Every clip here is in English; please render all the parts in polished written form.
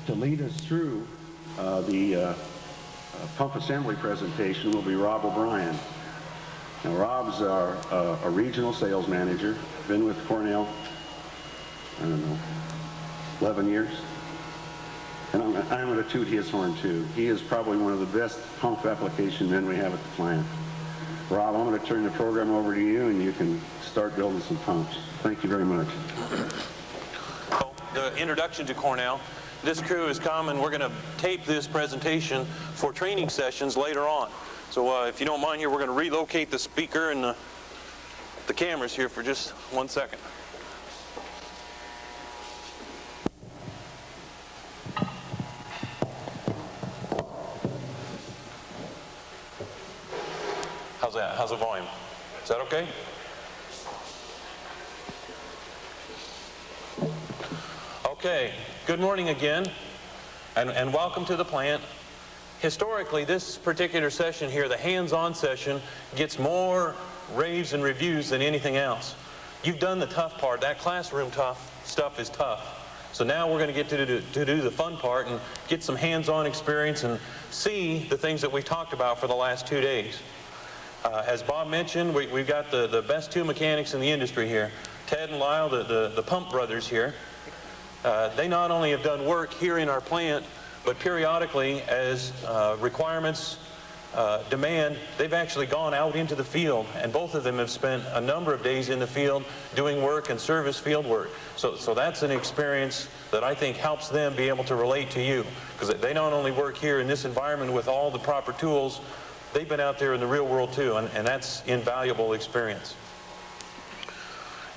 To lead us through the pump assembly presentation will be Rob O'Brien. Now, Rob's a regional sales manager, been with Cornell, I don't know, 11 years. And I'm going to toot his horn too. He is probably one of the best pump application men we have at the plant. Rob, I'm going to turn the program over to you and you can start building some pumps. Thank you very much. Well, the introduction to Cornell. This crew has come and we're going to tape this presentation for training sessions later on. So if you don't mind here, we're going to relocate the speaker and the cameras here for just 1 second. How's that? How's the volume? Is that okay? Okay, good morning again, and welcome to the plant. Historically, this particular session here, the hands-on session, gets more raves and reviews than anything else. You've done the tough part. That classroom stuff is tough. So now we're going to get to do the fun part and get some hands-on experience and see the things that we've talked about for the last 2 days. As Bob mentioned, we've got the best two mechanics in the industry here, Ted and Lyle, the Pump brothers here. They not only have done work here in our plant, but periodically, as requirements demand, they've actually gone out into the field, and both of them have spent a number of days in the field doing work and service field work. So that's an experience that I think helps them be able to relate to you, because they not only work here in this environment with all the proper tools, they've been out there in the real world too, and that's invaluable experience.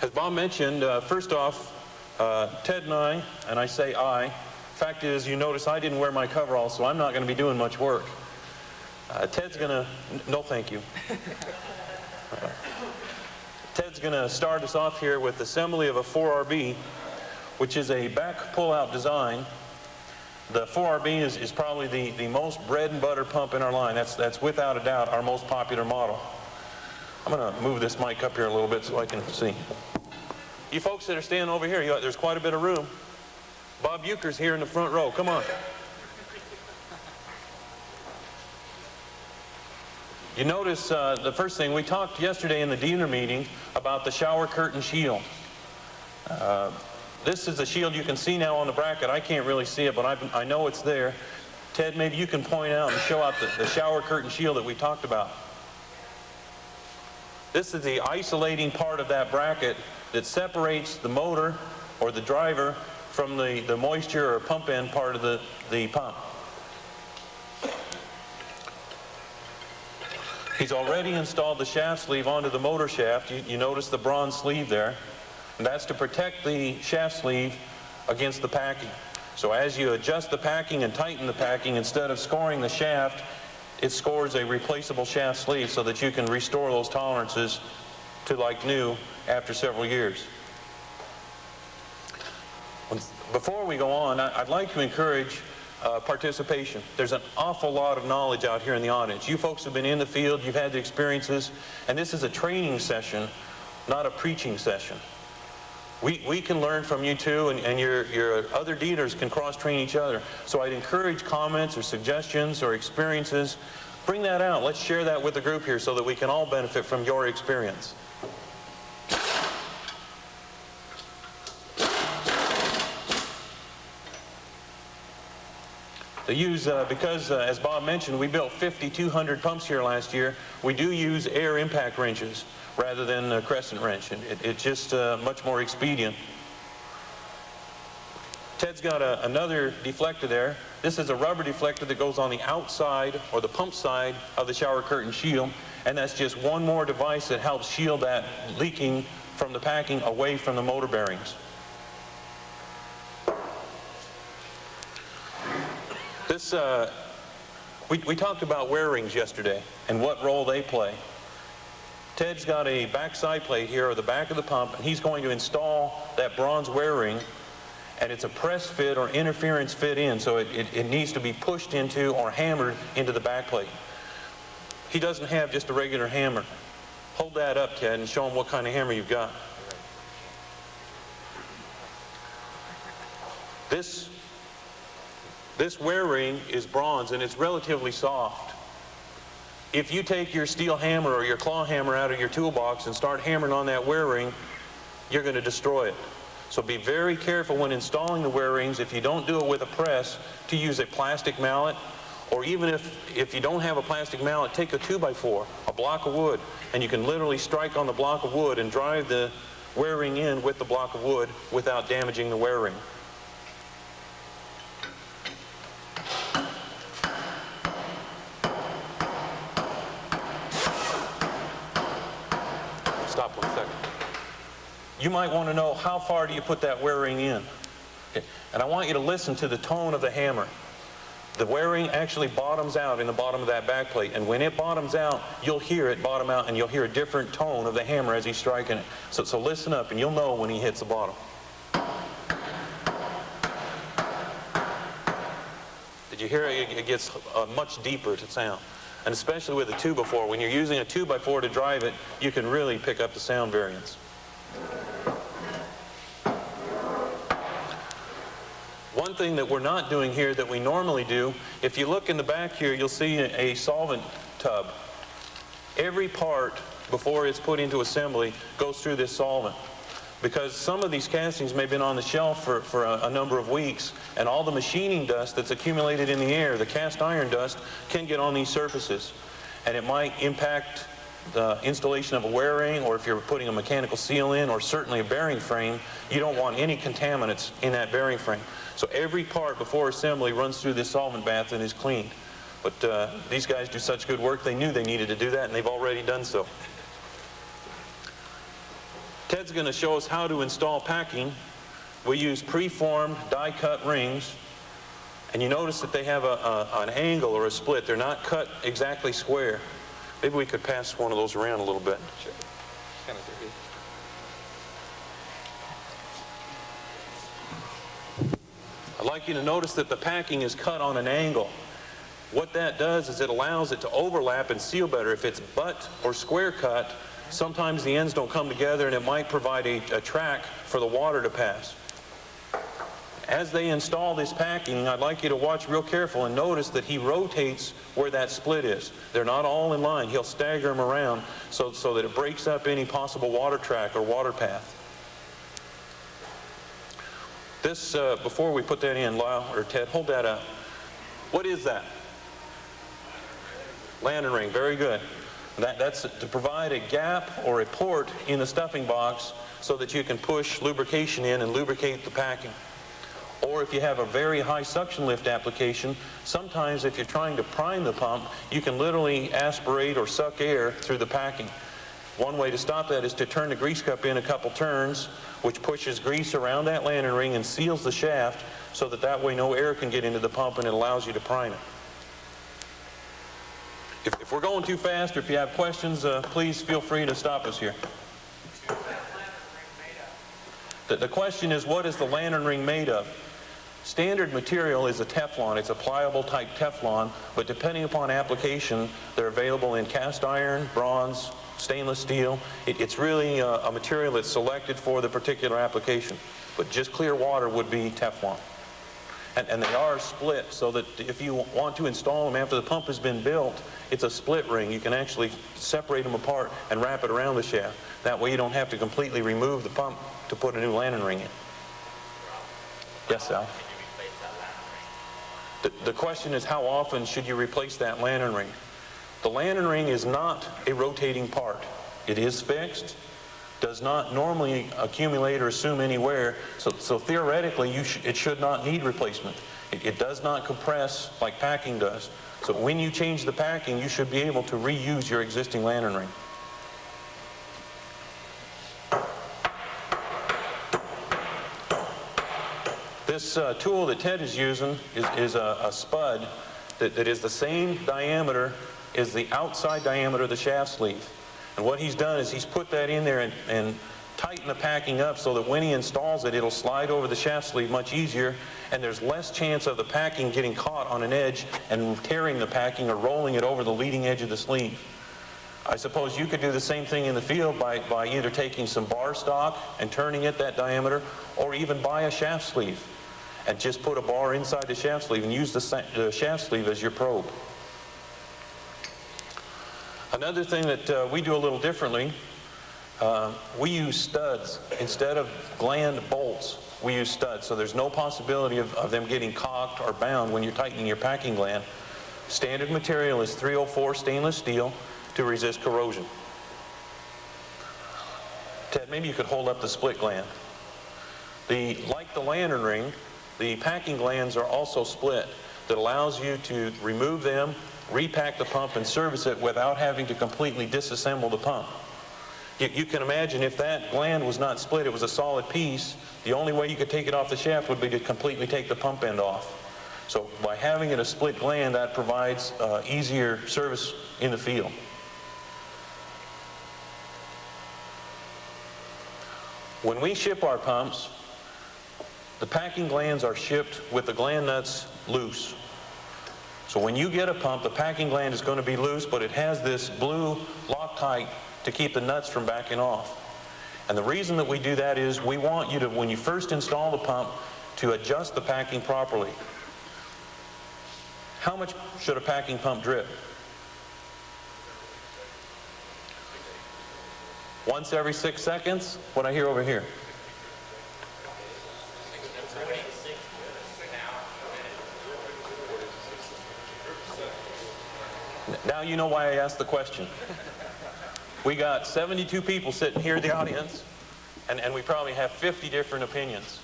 As Bob mentioned, first off, Ted and I say I. Fact is, you notice I didn't wear my coveralls, so I'm not going to be doing much work. Ted's going to, no thank you. Ted's going to start us off here with assembly of a 4RB, which is a back pull-out design. The 4RB is probably the most bread and butter pump in our line. That's without a doubt our most popular model. I'm going to move this mic up here a little bit so I can see. You folks that are standing over here, there's quite a bit of room. Bob Euchre's here in the front row. Come on. You notice the first thing, we talked yesterday in the dealer meeting about the shower curtain shield. This is the shield you can see now on the bracket. I can't really see it, but I know it's there. Ted, maybe you can point out and show out the shower curtain shield that we talked about. This is the isolating part of that bracket that separates the motor or the driver from the moisture or pump end part of the pump. He's already installed the shaft sleeve onto the motor shaft. You notice the bronze sleeve there. And that's to protect the shaft sleeve against the packing. So as you adjust the packing and tighten the packing, instead of scoring the shaft, it scores a replaceable shaft sleeve so that you can restore those tolerances to like new after several years. Before we go on, I'd like to encourage participation. There's an awful lot of knowledge out here in the audience. You folks have been in the field, you've had the experiences, and this is a training session, not a preaching session. We can learn from you too, and your other dealers can cross-train each other. So I'd encourage comments or suggestions or experiences. Bring that out. Let's share that with the group here so that we can all benefit from your experience. Because as Bob mentioned, we built 5,200 pumps here last year. We do use air impact wrenches rather than a crescent wrench. It's just much more expedient. Ted's got another deflector there. This is a rubber deflector that goes on the outside or the pump side of the shower curtain shield, and that's just one more device that helps shield that leaking from the packing away from the motor bearings. This, we talked about wear rings yesterday and what role they play. Ted's got a backside plate here, or the back of the pump, and he's going to install that bronze wear ring, and it's a press fit or interference fit in, so it needs to be pushed into or hammered into the back plate. He doesn't have just a regular hammer. Hold that up, Ted, and show him what kind of hammer you've got. This wear ring is bronze and it's relatively soft. If you take your steel hammer or your claw hammer out of your toolbox and start hammering on that wear ring, you're going to destroy it. So be very careful when installing the wear rings, if you don't do it with a press, to use a plastic mallet, or even if you don't have a plastic mallet, take a 2x4, a block of wood, and you can literally strike on the block of wood and drive the wear ring in with the block of wood without damaging the wear ring. Stop 1 second. You might want to know, how far do you put that wear ring in? Okay. And I want you to listen to the tone of the hammer. The wear ring actually bottoms out in the bottom of that back plate, and when it bottoms out, you'll hear it bottom out, and you'll hear a different tone of the hammer as he's striking it. So listen up, and you'll know when he hits the bottom. Did you hear it? It gets much deeper to sound. And especially with a 2x4, when you're using a 2x4 to drive it, you can really pick up the sound variance. One thing that we're not doing here that we normally do, if you look in the back here, you'll see a solvent tub. Every part, before it's put into assembly, goes through this solvent. Because some of these castings may have been on the shelf for a number of weeks, and all the machining dust that's accumulated in the air, the cast iron dust, can get on these surfaces. And it might impact the installation of a wear ring, or if you're putting a mechanical seal in, or certainly a bearing frame, you don't want any contaminants in that bearing frame. So every part before assembly runs through this solvent bath and is cleaned. But these guys do such good work, they knew they needed to do that, and they've already done so. Ted's going to show us how to install packing. We use preformed die-cut rings, and you notice that they have an angle or a split. They're not cut exactly square. Maybe we could pass one of those around a little bit. Sure. I'd like you to notice that the packing is cut on an angle. What that does is it allows it to overlap and seal better. If it's butt or square cut, sometimes the ends don't come together, and it might provide a track for the water to pass. As they install this packing, I'd like you to watch real careful and notice that he rotates where that split is. They're not all in line. He'll stagger them around so that it breaks up any possible water track or water path. This, before we put that in, Lyle or Ted, hold that up. What is that? Lantern ring, very good. That's to provide a gap or a port in the stuffing box so that you can push lubrication in and lubricate the packing. Or if you have a very high suction lift application, sometimes if you're trying to prime the pump, you can literally aspirate or suck air through the packing. One way to stop that is to turn the grease cup in a couple turns, which pushes grease around that lantern ring and seals the shaft so that way no air can get into the pump, and it allows you to prime it. If we're going too fast, or if you have questions, please feel free to stop us here. The question is, what is the lantern ring made of? Standard material is a Teflon. It's a pliable type Teflon, but depending upon application, they're available in cast iron, bronze, stainless steel. It's really a material that's selected for the particular application. But just clear water would be Teflon. And they are split so that if you want to install them after the pump has been built, it's a split ring. You can actually separate them apart and wrap it around the shaft. That way you don't have to completely remove the pump to put a new lantern ring in. Yes, Sal? The question is, how often should you replace that lantern ring? The lantern ring is not a rotating part. It is fixed, does not normally accumulate or assume any wear, so theoretically it should not need replacement. It does not compress like packing does. So when you change the packing, you should be able to reuse your existing lantern ring. This tool that Ted is using is a spud that is the same diameter as the outside diameter of the shaft sleeve. And what he's done is he's put that in there and tightened the packing up so that when he installs it, it'll slide over the shaft sleeve much easier, and there's less chance of the packing getting caught on an edge and tearing the packing or rolling it over the leading edge of the sleeve. I suppose you could do the same thing in the field by either taking some bar stock and turning it that diameter, or even buy a shaft sleeve. and just put a bar inside the shaft sleeve and use the shaft sleeve as your probe. Another thing that we do a little differently, we use studs. Instead of gland bolts, we use studs. So there's no possibility of them getting cocked or bound when you're tightening your packing gland. Standard material is 304 stainless steel to resist corrosion. Ted, maybe you could hold up the split gland. Like the lantern ring, the packing glands are also split. That allows you to remove them, repack the pump, and service it without having to completely disassemble the pump. You can imagine if that gland was not split, it was a solid piece, the only way you could take it off the shaft would be to completely take the pump end off. So by having it a split gland, that provides easier service in the field. When we ship our pumps, the packing glands are shipped with the gland nuts loose. So when you get a pump, the packing gland is going to be loose, but it has this blue Loctite to keep the nuts from backing off. And the reason that we do that is we want you to, when you first install the pump, to adjust the packing properly. How much should a packing pump drip? Once every 6 seconds? What I hear over here? Now you know why I asked the question. We got 72 people sitting here in the audience, and we probably have 50 different opinions.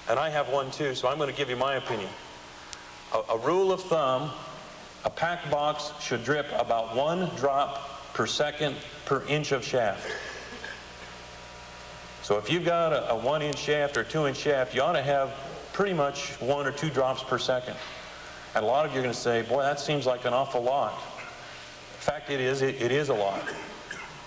And I have one too, so I'm going to give you my opinion. A rule of thumb, a pack box should drip about 1 drop per second per inch of shaft. So if you've got a 1-inch shaft or 2-inch shaft, you ought to have pretty much 1 or 2 drops per second. And a lot of you are going to say, boy, that seems like an awful lot. In fact, it is a lot.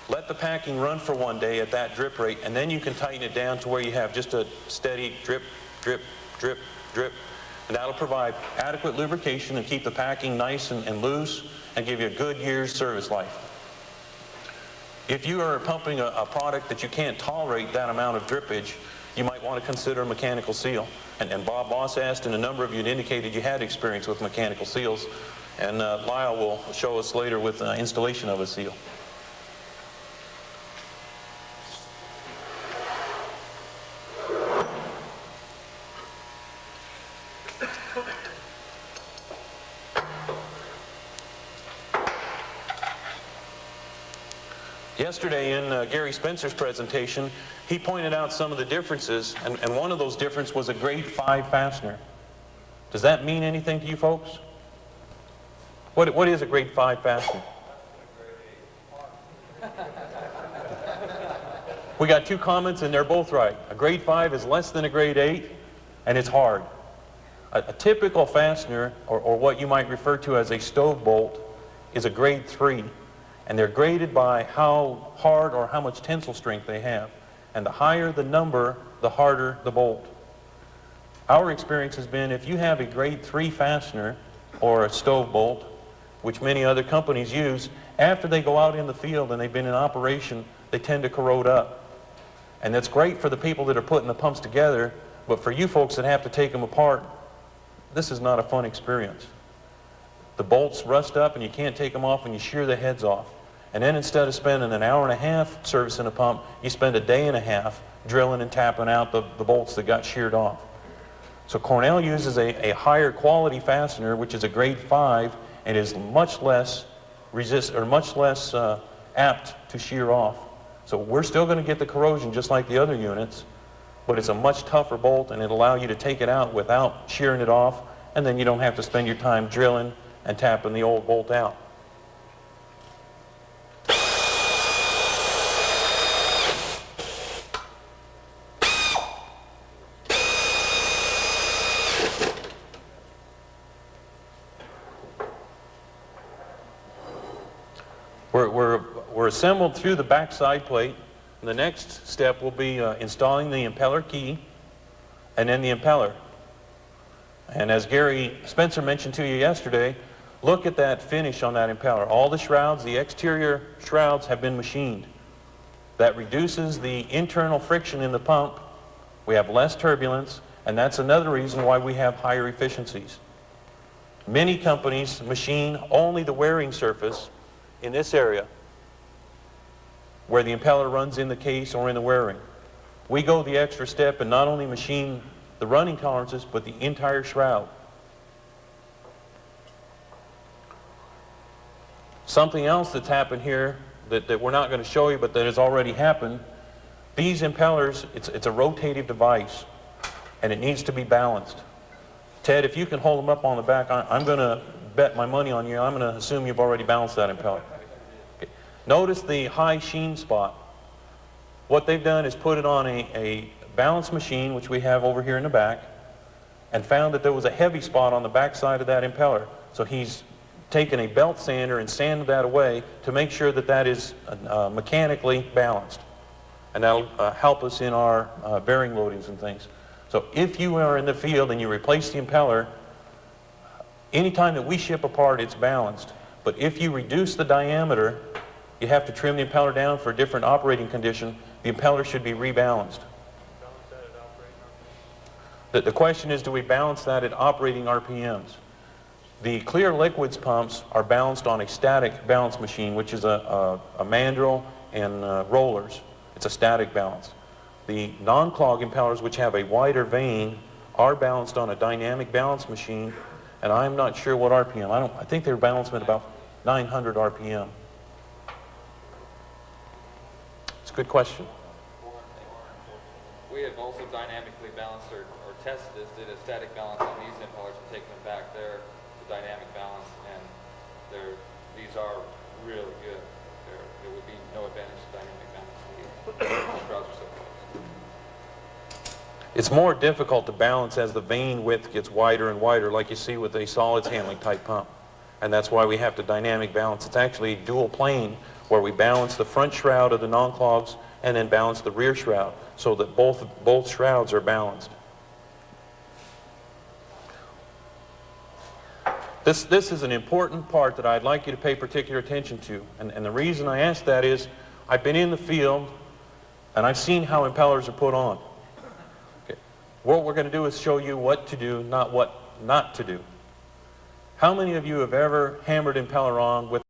Let the packing run for 1 day at that drip rate, and then you can tighten it down to where you have just a steady drip, drip, drip, drip. And that'll provide adequate lubrication and keep the packing nice and loose and give you a good year's service life. If you are pumping a product that you can't tolerate that amount of drippage, you might want to consider a mechanical seal. And Bob Boss asked, and a number of you had indicated you had experience with mechanical seals. And Lyle will show us later with installation of a seal. Yesterday in Gary Spencer's presentation, he pointed out some of the differences, and one of those differences was a grade 5 fastener. Does that mean anything to you folks? What is a grade 5 fastener? We got 2 comments and they're both right. A grade 5 is less than a grade 8 and it's hard. A typical fastener, or what you might refer to as a stove bolt, is a grade 3. And they're graded by how hard or how much tensile strength they have. And the higher the number, the harder the bolt. Our experience has been if you have a grade 3 fastener or a stove bolt, which many other companies use, after they go out in the field and they've been in operation, they tend to corrode up. And that's great for the people that are putting the pumps together, but for you folks that have to take them apart, this is not a fun experience. The bolts rust up and you can't take them off and you shear the heads off. And then instead of spending an hour and a half servicing a pump, you spend a day and a half drilling and tapping out the bolts that got sheared off. So Cornell uses a higher quality fastener, which is a grade 5, and is much less apt to shear off. So we're still going to get the corrosion just like the other units, but it's a much tougher bolt, and it'll allow you to take it out without shearing it off, and then you don't have to spend your time drilling and tapping the old bolt out. We're assembled through the back side plate. The next step will be installing the impeller key and then the impeller. And as Gary Spencer mentioned to you yesterday, look at that finish on that impeller. All the shrouds, the exterior shrouds have been machined. That reduces the internal friction in the pump. We have less turbulence, And that's another reason why we have higher efficiencies. Many companies machine only the wearing surface in this area where the impeller runs in the case or in the wearing. We go the extra step and not only machine the running tolerances, but the entire shroud. Something else that's happened here that we're not going to show you, but that has already happened, these impellers, it's a rotative device, and it needs to be balanced. Ted, if you can hold them up on the back, I'm going to bet my money on you. I'm going to assume you've already balanced that impeller. Okay. Notice the high sheen spot. What they've done is put it on a balance machine, which we have over here in the back, and found that there was a heavy spot on the back side of that impeller. So he's taken a belt sander and sanded that away to make sure that that is mechanically balanced. And that'll help us in our bearing loadings and things. So if you are in the field and you replace the impeller, anytime that we ship a part, it's balanced. But if you reduce the diameter, you have to trim the impeller down for a different operating condition. The impeller should be rebalanced. The question is, do we balance that at operating RPMs? The clear liquids pumps are balanced on a static balance machine, which is a mandrel and rollers. It's a static balance. The non-clog impellers, which have a wider vane, are balanced on a dynamic balance machine, and I'm not sure what RPM. I think they're balanced at about 900 RPM. It's a good question. We have also dynamically balanced or tested this, did a static balance on these impellers and taken them back there to dynamic balance, and these are really good. There would be no advantage to dynamic balance. These shrouds are so close. It's more difficult to balance as the vane width gets wider and wider, like you see with a solids handling type pump. And that's why we have to dynamic balance. It's actually dual plane, where we balance the front shroud of the non-clogs and then balance the rear shroud, so that both shrouds are balanced. This is an important part that I'd like you to pay particular attention to. And the reason I ask that is, I've been in the field and I've seen how impellers are put on. Okay. What we're going to do is show you what to do, not what not to do. How many of you have ever hammered impeller on with